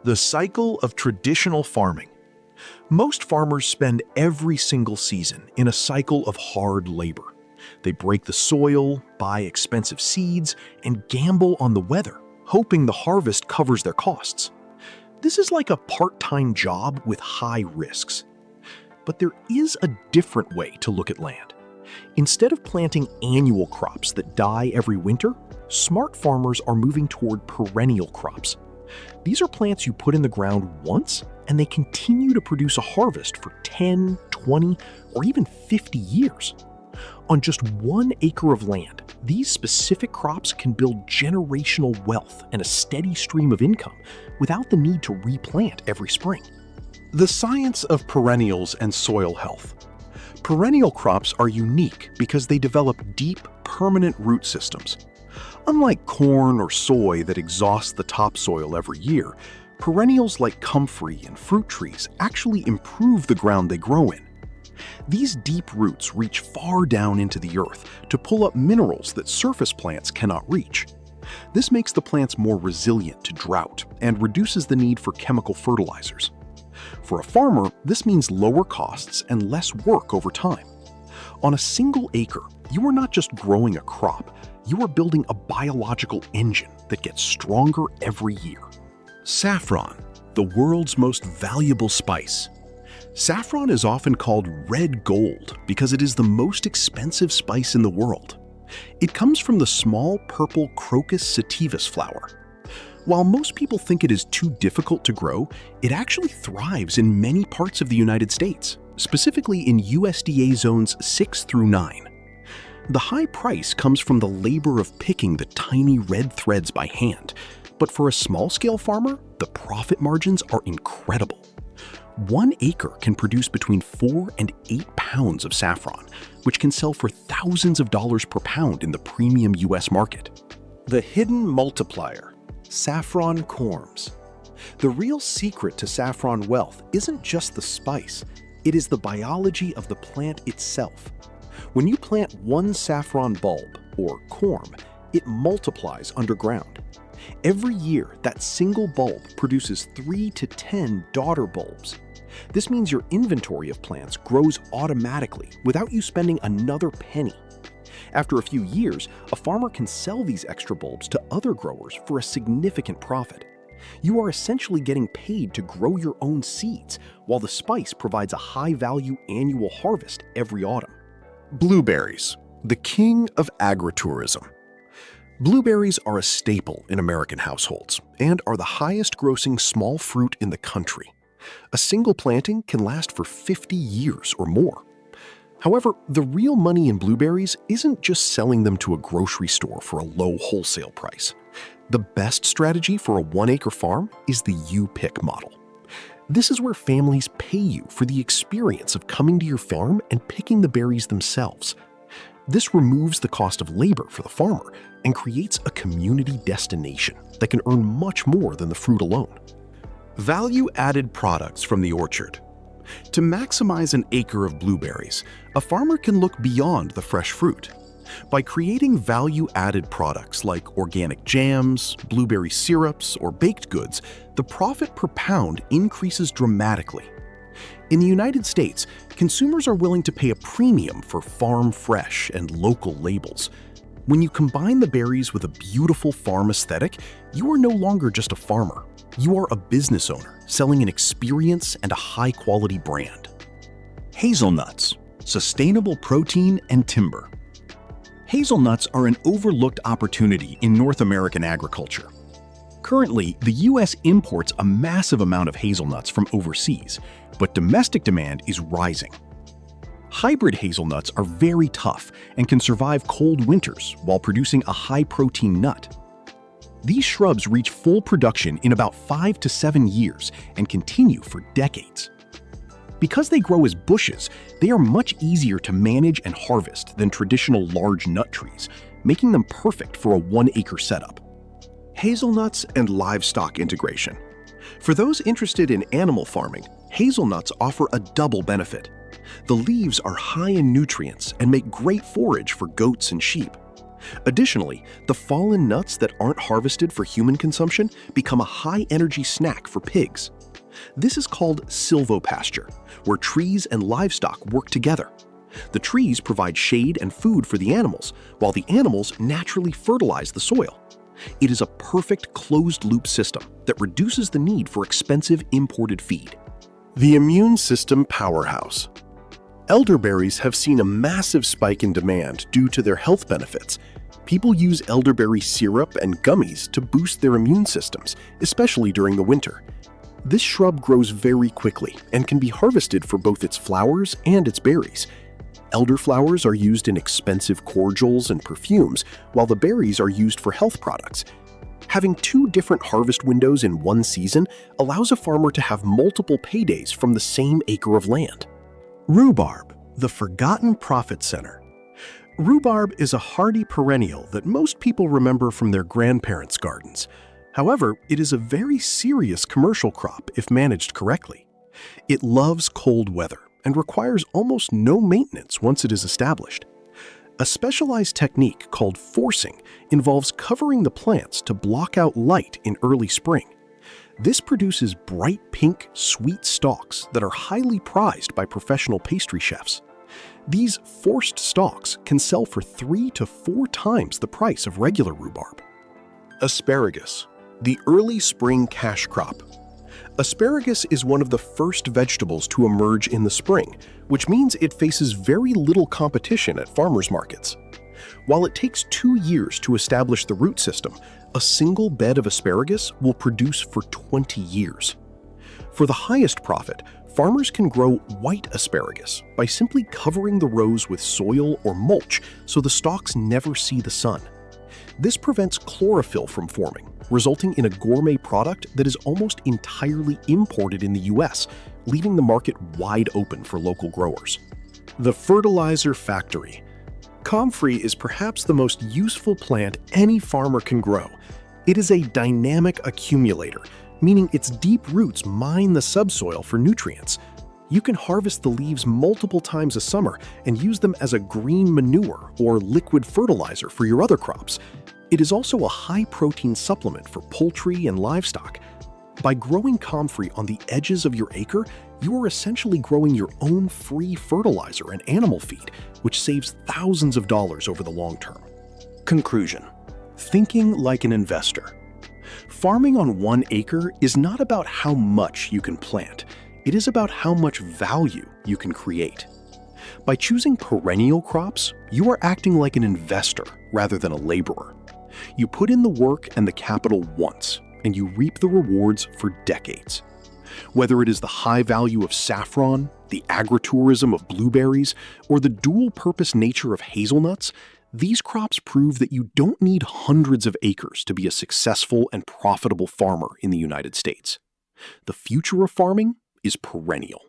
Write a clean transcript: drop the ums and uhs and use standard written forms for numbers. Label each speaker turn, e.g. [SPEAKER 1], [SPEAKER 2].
[SPEAKER 1] The cycle of traditional farming. Most farmers spend every single season in a cycle of hard labor. They break the soil, buy expensive seeds, and gamble on the weather, hoping the harvest covers their costs. This is like a part-time job with high risks. But there is a different way to look at land. Instead of planting annual crops that die every winter, smart farmers are moving toward perennial crops. These are plants you put in the ground once, and they continue to produce a harvest for 10, 20, or even 50 years. On just 1 acre of land, these specific crops can build generational wealth and a steady stream of income without the need to replant every spring.
[SPEAKER 2] The science of perennials and soil health. Perennial crops are unique because they develop deep, permanent root systems. Unlike corn or soy that exhaust the topsoil every year, perennials like comfrey and fruit trees actually improve the ground they grow in. These deep roots reach far down into the earth to pull up minerals that surface plants cannot reach. This makes the plants more resilient to drought and reduces the need for chemical fertilizers. For a farmer, this means lower costs and less work over time. On a single acre, you are not just growing a crop, you are building a biological engine that gets stronger every year. Saffron, the world's most valuable spice. Saffron is often called red gold because it is the most expensive spice in the world. It comes from the small purple Crocus sativus flower. While most people think it is too difficult to grow, it actually thrives in many parts of the United States, specifically in USDA zones 6 through 9. The high price comes from the labor of picking the tiny red threads by hand, but for a small-scale farmer, the profit margins are incredible. 1 acre can produce between 4 and 8 pounds of saffron, which can sell for thousands of dollars per pound in the premium US market. The hidden multiplier, saffron corms. The real secret to saffron wealth isn't just the spice, it is the biology of the plant itself. When you plant 1 saffron bulb, or corm, it multiplies underground. Every year, that single bulb produces 3 to 10 daughter bulbs. This means your inventory of plants grows automatically without you spending another penny. After a few years, a farmer can sell these extra bulbs to other growers for a significant profit. You are essentially getting paid to grow your own seeds, while the spice provides a high-value annual harvest every autumn. Blueberries, the king of agritourism. Blueberries are a staple in American households and are the highest-grossing small fruit in the country. A single planting can last for 50 years or more. However, the real money in blueberries isn't just selling them to a grocery store for a low wholesale price. The best strategy for a 1-acre farm is the you-pick model. This is where families pay you for the experience of coming to your farm and picking the berries themselves. This removes the cost of labor for the farmer and creates a community destination that can earn much more than the fruit alone. Value-added products from the orchard. To maximize an acre of blueberries, a farmer can look beyond the fresh fruit. By creating value-added products like organic jams, blueberry syrups, or baked goods, the profit per pound increases dramatically. In the United States, consumers are willing to pay a premium for farm fresh and local labels. When you combine the berries with a beautiful farm aesthetic, you are no longer just a farmer. You are a business owner selling an experience and a high-quality brand. Hazelnuts, sustainable protein and timber. Hazelnuts are an overlooked opportunity in North American agriculture. Currently, the U.S. imports a massive amount of hazelnuts from overseas, but domestic demand is rising. Hybrid hazelnuts are very tough and can survive cold winters while producing a high-protein nut. These shrubs reach full production in about 5 to 7 years and continue for decades. Because they grow as bushes, they are much easier to manage and harvest than traditional large nut trees, making them perfect for a 1-acre setup. Hazelnuts and livestock integration. For those interested in animal farming, hazelnuts offer a double benefit. The leaves are high in nutrients and make great forage for goats and sheep. Additionally, the fallen nuts that aren't harvested for human consumption become a high-energy snack for pigs. This is called silvopasture, where trees and livestock work together. The trees provide shade and food for the animals, while the animals naturally fertilize the soil. It is a perfect closed-loop system that reduces the need for expensive imported feed.
[SPEAKER 3] The immune system powerhouse. Elderberries have seen a massive spike in demand due to their health benefits. People use elderberry syrup and gummies to boost their immune systems, especially during the winter. This shrub grows very quickly and can be harvested for both its flowers and its berries. Elderflowers are used in expensive cordials and perfumes, while the berries are used for health products. Having two different harvest windows in one season allows a farmer to have multiple paydays from the same acre of land.
[SPEAKER 2] Rhubarb, the forgotten profit center. Rhubarb is a hardy perennial that most people remember from their grandparents' gardens. However, it is a very serious commercial crop if managed correctly. It loves cold weather and requires almost no maintenance once it is established. A specialized technique called forcing involves covering the plants to block out light in early spring. This produces bright pink, sweet stalks that are highly prized by professional pastry chefs. These forced stalks can sell for 3 to 4 times the price of regular rhubarb.
[SPEAKER 3] Asparagus, the early spring cash crop.
[SPEAKER 2] Asparagus is one of the first vegetables to emerge in the spring, which means it faces very little competition at farmers markets. While it takes 2 years to establish the root system, a single bed of asparagus will produce for 20 years. For the highest profit, farmers can grow white asparagus by simply covering the rows with soil or mulch so the stalks never see the sun. This prevents chlorophyll from forming, resulting in a gourmet product that is almost entirely imported in the US, leaving the market wide open for local growers.
[SPEAKER 3] The fertilizer factory.
[SPEAKER 2] Comfrey is perhaps the most useful plant any farmer can grow. It is a dynamic accumulator, meaning its deep roots mine the subsoil for nutrients. You can harvest the leaves multiple times a summer and use them as a green manure or liquid fertilizer for your other crops. It is also a high-protein supplement for poultry and livestock. By growing comfrey on the edges of your acre, you are essentially growing your own free fertilizer and animal feed, which saves thousands of dollars over the long term.
[SPEAKER 3] Conclusion.
[SPEAKER 2] Thinking like an investor. Farming on 1 acre is not about how much you can plant. It is about how much value you can create. By choosing perennial crops, you are acting like an investor rather than a laborer. You put in the work and the capital once, and you reap the rewards for decades. Whether it is the high value of saffron, the agritourism of blueberries, or the dual-purpose nature of hazelnuts, these crops prove that you don't need hundreds of acres to be a successful and profitable farmer in the United States. The future of farming is perennial.